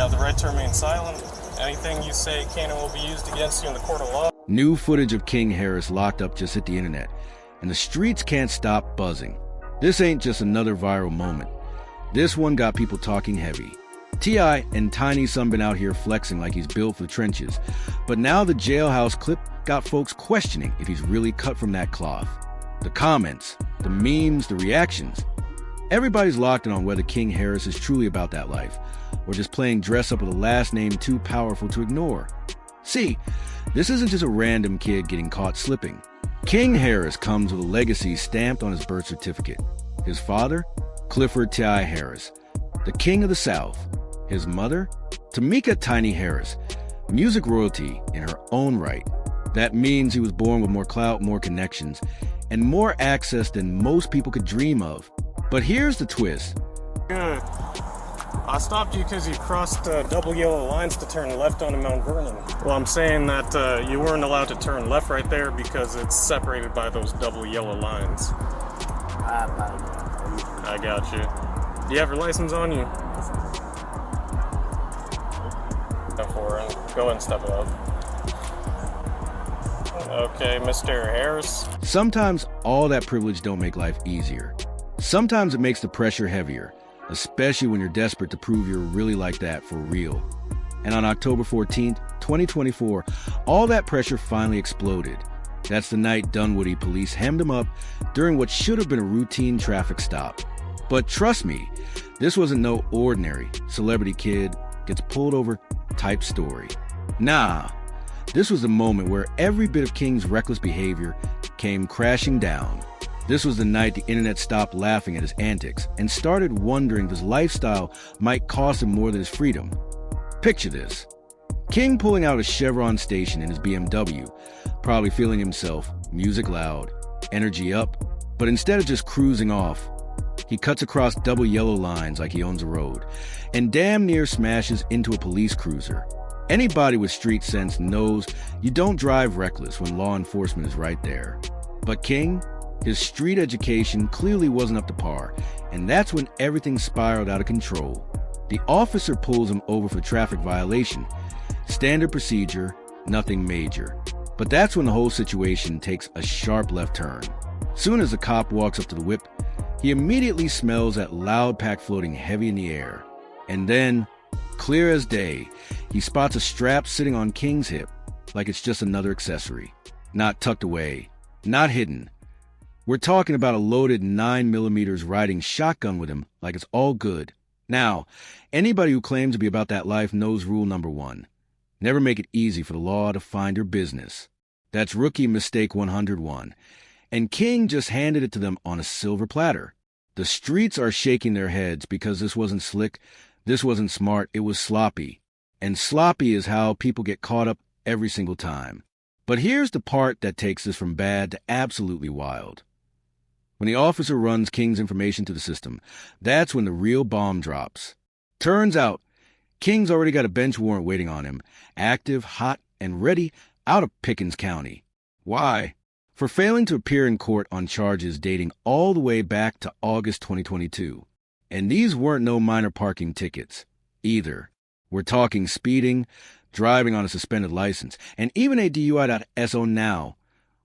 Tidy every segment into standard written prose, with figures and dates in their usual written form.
have the right to remain silent. Anything you say can and will be used against you in the court of law. New footage of King Harris locked up just hit the internet, and the streets can't stop buzzing. This ain't just another viral moment. This one got people talking heavy. T.I. and Tiny Son been out here flexing like he's built for the trenches, but now the jailhouse clip got folks questioning if he's really cut from that cloth. The comments, the memes, the reactions. Everybody's locked in on whether King Harris is truly about that life, or just playing dress up with a last name too powerful to ignore. See, this isn't just a random kid getting caught slipping. King Harris comes with a legacy stamped on his birth certificate. His father, Clifford T.I. Harris, the King of the South. His mother, Tamika Tiny Harris, music royalty in her own right. That means he was born with more clout, more connections, and more access than most people could dream of. But here's the twist. Good. I stopped you because you crossed double yellow lines to turn left onto Mount Vernon. Well, I'm saying that you weren't allowed to turn left right there because it's separated by those double yellow lines. I got you. Do you have your license on you? Go ahead and step it up. Okay, Mr. Harris. Sometimes all that privilege don't make life easier. Sometimes it makes the pressure heavier, especially when you're desperate to prove you're really like that for real. And on October 14th, 2024, all that pressure finally exploded. That's the night Dunwoody police hemmed him up during what should have been a routine traffic stop. But trust me, this wasn't no ordinary celebrity kid gets pulled over type story. Nah, this was the moment where every bit of King's reckless behavior came crashing down. This was the night the internet stopped laughing at his antics and started wondering if his lifestyle might cost him more than his freedom. Picture this. King pulling out a Chevron station in his BMW, probably feeling himself, music loud, energy up, but instead of just cruising off, he cuts across double yellow lines like he owns a road, and damn near smashes into a police cruiser. Anybody with street sense knows you don't drive reckless when law enforcement is right there. But King, his street education clearly wasn't up to par, and that's when everything spiraled out of control. The officer pulls him over for traffic violation. Standard procedure, nothing major. But that's when the whole situation takes a sharp left turn. Soon as the cop walks up to the whip, he immediately smells that loud pack floating heavy in the air. And then, clear as day, he spots a strap sitting on King's hip, like it's just another accessory. Not tucked away, not hidden. We're talking about a loaded 9mm riding shotgun with him like it's all good. Now, anybody who claims to be about that life knows rule number 1. Never make it easy for the law to find your business. That's rookie mistake 101. And King just handed it to them on a silver platter. The streets are shaking their heads because this wasn't slick, this wasn't smart, it was sloppy. And sloppy is how people get caught up every single time. But here's the part that takes this from bad to absolutely wild. When the officer runs King's information to the system, that's when the real bomb drops. Turns out, King's already got a bench warrant waiting on him, active, hot, and ready out of Pickens County. Why? For failing to appear in court on charges dating all the way back to August 2022. And these weren't no minor parking tickets, either. We're talking speeding, driving on a suspended license, and even a DUI.SO now.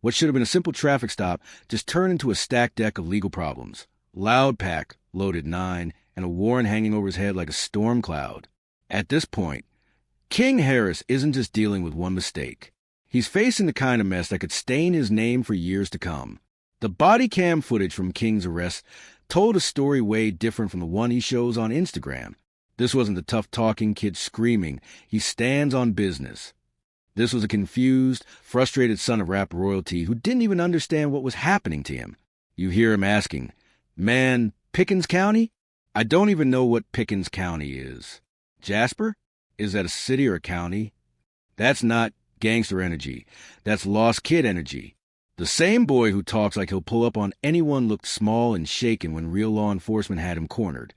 What should have been a simple traffic stop just turned into a stacked deck of legal problems. Loud pack, loaded 9, and a warrant hanging over his head like a storm cloud. At this point, King Harris isn't just dealing with one mistake. He's facing the kind of mess that could stain his name for years to come. The body cam footage from King's arrest told a story way different from the one he shows on Instagram. This wasn't the tough-talking kid screaming. He stands on business. This was a confused, frustrated son of rap royalty who didn't even understand what was happening to him. You hear him asking, "Man, Pickens County? I don't even know what Pickens County is. Jasper? Is that a city or a county?" That's not gangster energy. That's lost kid energy. The same boy who talks like he'll pull up on anyone looked small and shaken when real law enforcement had him cornered.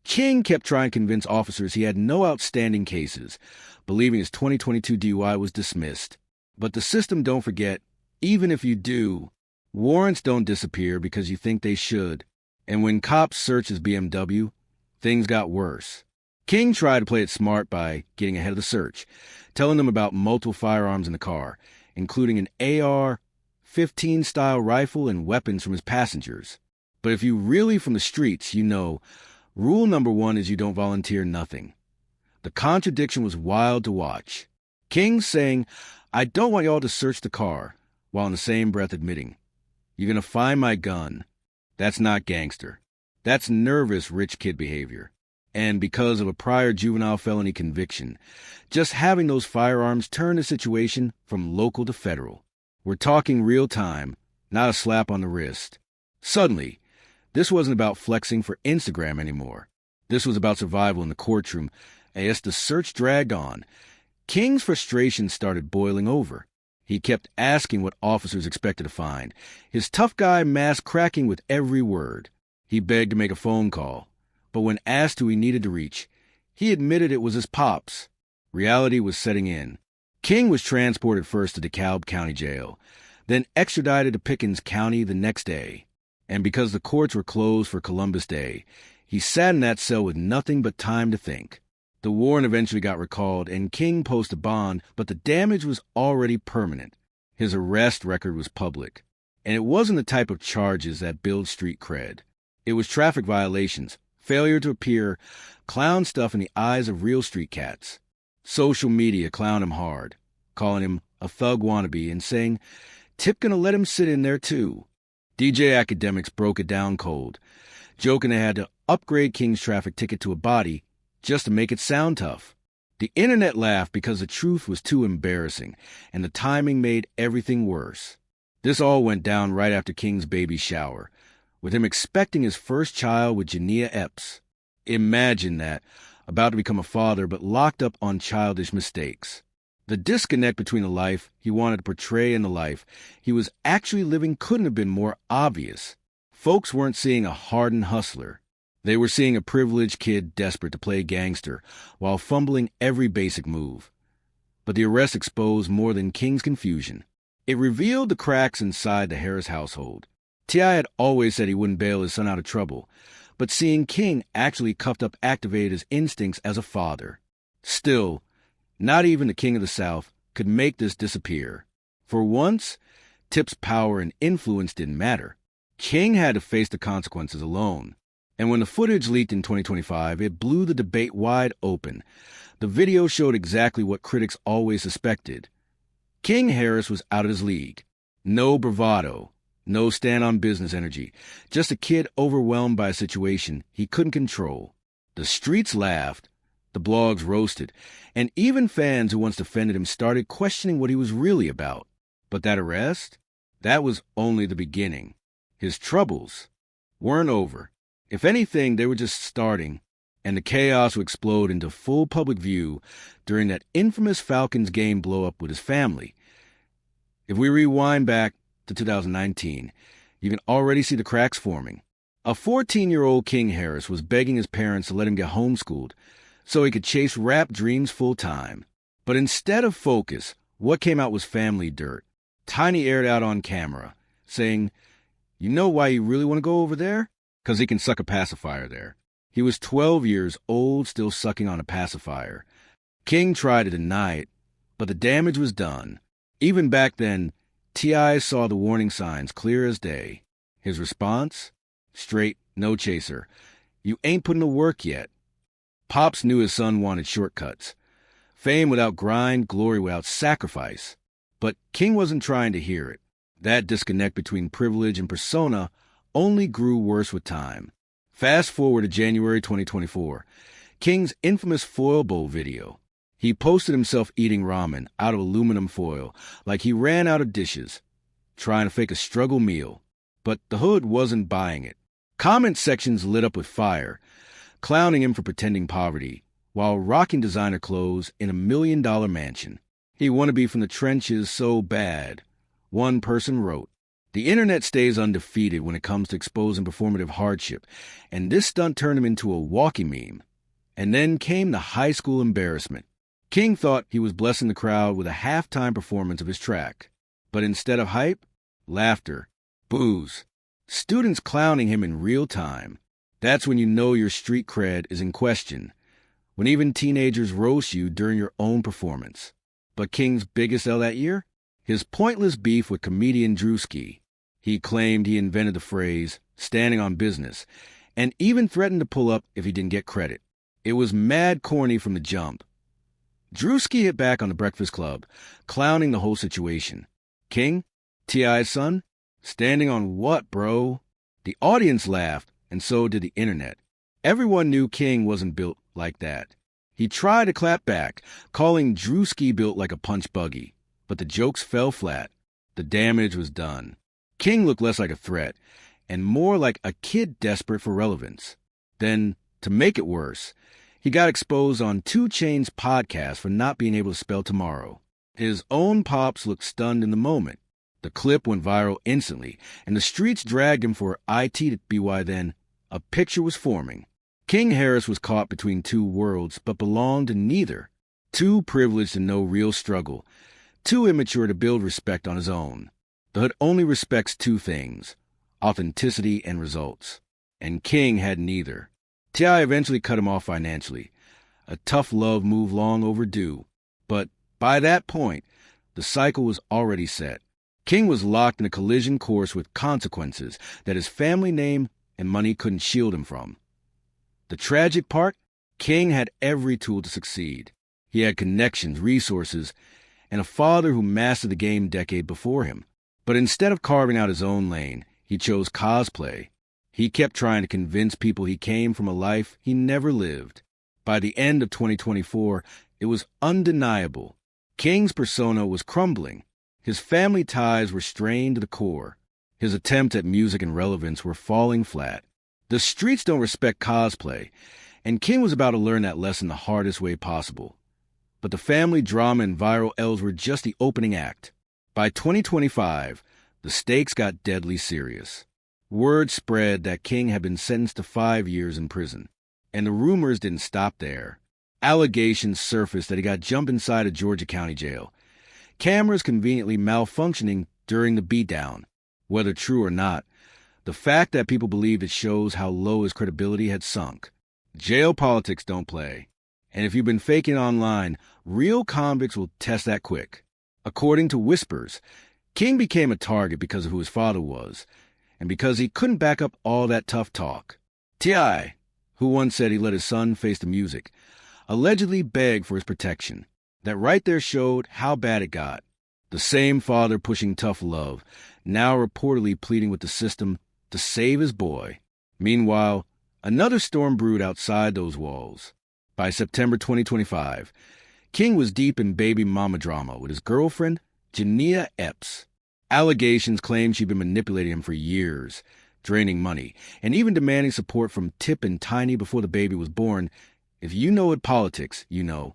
King kept trying to convince officers he had no outstanding cases, believing his 2022 DUI was dismissed. But the system, don't forget, even if you do, warrants don't disappear because you think they should. And when cops searched his BMW, things got worse. King tried to play it smart by getting ahead of the search, telling them about multiple firearms in the car, including an AR-15 style rifle and weapons from his passengers. But if you really from the streets, you know, rule number one is you don't volunteer nothing. The contradiction was wild to watch. King saying, "I don't want y'all to search the car," while in the same breath admitting, "You're gonna find my gun." That's not gangster. That's nervous rich kid behavior. And because of a prior juvenile felony conviction, just having those firearms turned the situation from local to federal. We're talking real time, not a slap on the wrist. Suddenly, this wasn't about flexing for Instagram anymore. This was about survival in the courtroom, and as the search dragged on, King's frustration started boiling over. He kept asking what officers expected to find, his tough guy mask cracking with every word. He begged to make a phone call, but when asked who he needed to reach, he admitted it was his pops. Reality was setting in. King was transported first to DeKalb County Jail, then extradited to Pickens County the next day. And because the courts were closed for Columbus Day, he sat in that cell with nothing but time to think. The warrant eventually got recalled, and King posted bond, but the damage was already permanent. His arrest record was public, and it wasn't the type of charges that build street cred. It was traffic violations, failure to appear, clown stuff in the eyes of real street cats. Social media clowned him hard, calling him a thug wannabe and saying, "Tip gonna let him sit in there too." DJ academics broke it down cold, joking they had to upgrade King's traffic ticket to a body just to make it sound tough. The internet laughed because the truth was too embarrassing, and the timing made everything worse. This all went down right after King's baby shower, with him expecting his first child with Jania Epps. Imagine that, about to become a father but locked up on childish mistakes. The disconnect between the life he wanted to portray and the life he was actually living couldn't have been more obvious. Folks weren't seeing a hardened hustler. They were seeing a privileged kid desperate to play gangster while fumbling every basic move. But the arrest exposed more than King's confusion. It revealed the cracks inside the Harris household. T.I. had always said he wouldn't bail his son out of trouble, but seeing King actually cuffed up activated his instincts as a father. Still, not even the King of the South could make this disappear. For once, Tip's power and influence didn't matter. King had to face the consequences alone. And when the footage leaked in 2025, it blew the debate wide open. The video showed exactly what critics always suspected. King Harris was out of his league. No bravado, no stand-on-business energy, just a kid overwhelmed by a situation he couldn't control. The streets laughed, the blogs roasted, and even fans who once defended him started questioning what he was really about. But that arrest? That was only the beginning. His troubles weren't over. If anything, they were just starting, and the chaos would explode into full public view during that infamous Falcons game blow-up with his family. If we rewind back to 2019, you can already see the cracks forming. A 14-year-old King Harris was begging his parents to let him get homeschooled so he could chase rap dreams full-time. But instead of focus, what came out was family dirt. Tiny aired out on camera, saying, "You know why you really want to go over there? 'Cause he can suck a pacifier there." He was 12 years old, still sucking on a pacifier. King tried to deny it, but the damage was done. Even back then, T.I. saw the warning signs clear as day. His response? Straight, no chaser. "You ain't putting the work yet." Pops knew his son wanted shortcuts. Fame without grind, glory without sacrifice. But King wasn't trying to hear it. That disconnect between privilege and persona only grew worse with time. Fast forward to January 2024, King's infamous foil bowl video. He posted himself eating ramen out of aluminum foil like he ran out of dishes, trying to fake a struggle meal. But the hood wasn't buying it. Comment sections lit up with fire, clowning him for pretending poverty, while rocking designer clothes in $1 million mansion. He wanted to be from the trenches so bad. One person wrote, "The internet stays undefeated when it comes to exposing performative hardship, and this stunt turned him into a walking meme." And then came the high school embarrassment. King thought he was blessing the crowd with a halftime performance of his track. But instead of hype, laughter, boos, students clowning him in real time. That's when you know your street cred is in question. when even teenagers roast you during your own performance. But King's biggest L that year? His pointless beef with comedian Drewski. He claimed he invented the phrase, standing on business, and even threatened to pull up if he didn't get credit. It was mad corny from the jump. Drewski hit back on The Breakfast Club, clowning the whole situation. King, T.I.'s son, standing on what, bro? The audience laughed, and so did the internet. Everyone knew King wasn't built like that. He tried to clap back, calling Drewski built like a punch buggy, but the jokes fell flat. The damage was done. King looked less like a threat, and more like a kid desperate for relevance. Then, to make it worse, he got exposed on 2 Chainz's podcast for not being able to spell tomorrow. His own pops looked stunned in the moment. The clip went viral instantly, and the streets dragged him for ITBY then. A picture was forming. King Harris was caught between 2 worlds, but belonged to neither. Too privileged to know real struggle. Too immature to build respect on his own. The hood only respects 2 things, authenticity and results. And King had neither. T.I. eventually cut him off financially. A tough love move long overdue. But by that point, the cycle was already set. King was locked in a collision course with consequences that his family name and money couldn't shield him from. The tragic part? King had every tool to succeed. He had connections, resources, and a father who mastered the game a decade before him. But instead of carving out his own lane, he chose cosplay. He kept trying to convince people he came from a life he never lived. By the end of 2024, it was undeniable. King's persona was crumbling. His family ties were strained to the core. His attempts at music and relevance were falling flat. The streets don't respect cosplay, and King was about to learn that lesson the hardest way possible. But the family drama and viral L's were just the opening act. By 2025, the stakes got deadly serious. Word spread that King had been sentenced to 5 years in prison. And the rumors didn't stop there. Allegations surfaced that he got jumped inside a Georgia County jail. Cameras conveniently malfunctioning during the beatdown. Whether true or not, the fact that people believed it shows how low his credibility had sunk. Jail politics don't play. And if you've been faking online, real convicts will test that quick. According to whispers, King became a target because of who his father was, and because he couldn't back up all that tough talk. T.I., who once said he let his son face the music, allegedly begged for his protection. That right there showed how bad it got. The same father pushing tough love, now reportedly pleading with the system to save his boy. Meanwhile, another storm brewed outside those walls. By September 2025, King was deep in baby mama drama with his girlfriend, Jania Epps. Allegations claimed she'd been manipulating him for years, draining money, and even demanding support from Tip and Tiny before the baby was born. If you know what politics, you know.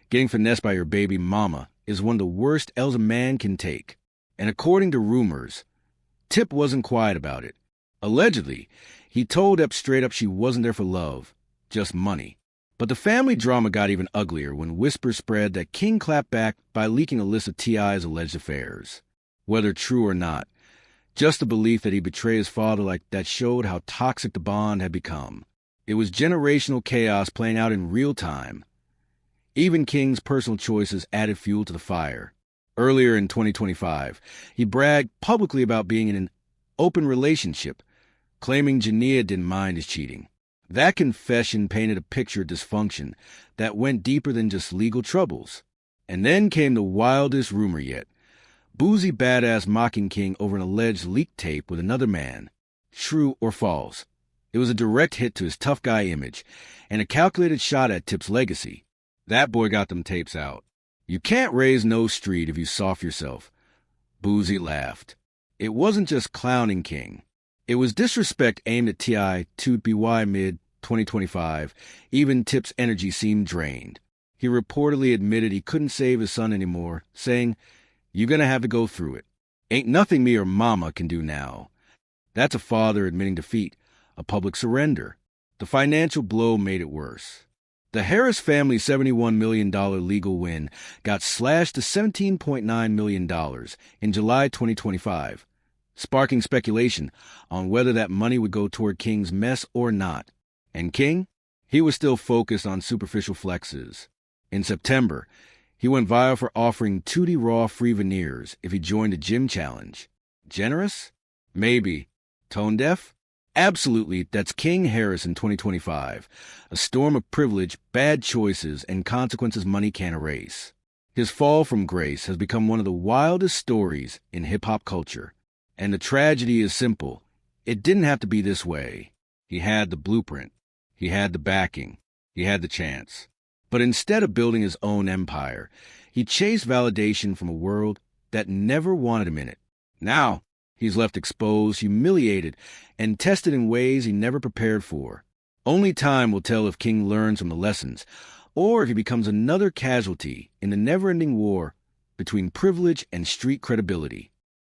Getting finessed by your baby mama is one of the worst L's a man can take. And according to rumors, Tip wasn't quiet about it. Allegedly, he told Epps straight up she wasn't there for love, just money. But the family drama got even uglier when whispers spread that King clapped back by leaking a list of T.I.'s alleged affairs. Whether true or not, just the belief that he betrayed his father like that showed how toxic the bond had become. It was generational chaos playing out in real time. Even King's personal choices added fuel to the fire. Earlier in 2025, he bragged publicly about being in an open relationship, claiming Jania didn't mind his cheating. That confession painted a picture of dysfunction that went deeper than just legal troubles. And then came the wildest rumor yet. Boozy badass mocking King over an alleged leaked tape with another man. True or false? It was a direct hit to his tough guy image, and a calculated shot at Tip's legacy. That boy got them tapes out. You can't raise no street if you soft yourself. Boozy laughed. It wasn't just clowning King. It was disrespect aimed at T.I. to BY mid-2025. Even Tip's energy seemed drained. He reportedly admitted he couldn't save his son anymore, saying, "You're gonna have to go through it. Ain't nothing me or mama can do now." That's a father admitting defeat, a public surrender. The financial blow made it worse. The Harris family's $71 million legal win got slashed to $17.9 million in July 2025, sparking speculation on whether that money would go toward King's mess or not. And King? He was still focused on superficial flexes. In September, he went viral for offering 2D Raw free veneers if he joined a gym challenge. Generous? Maybe. Tone deaf? Absolutely. That's King Harris in 2025. A storm of privilege, bad choices, and consequences money can't erase. His fall from grace has become one of the wildest stories in hip-hop culture. And the tragedy is simple. It didn't have to be this way. He had the blueprint. He had the backing. He had the chance. But instead of building his own empire, he chased validation from a world that never wanted him in it. Now, he's left exposed, humiliated, and tested in ways he never prepared for. Only time will tell if King learns from the lessons, or if he becomes another casualty in the never-ending war between privilege and street credibility.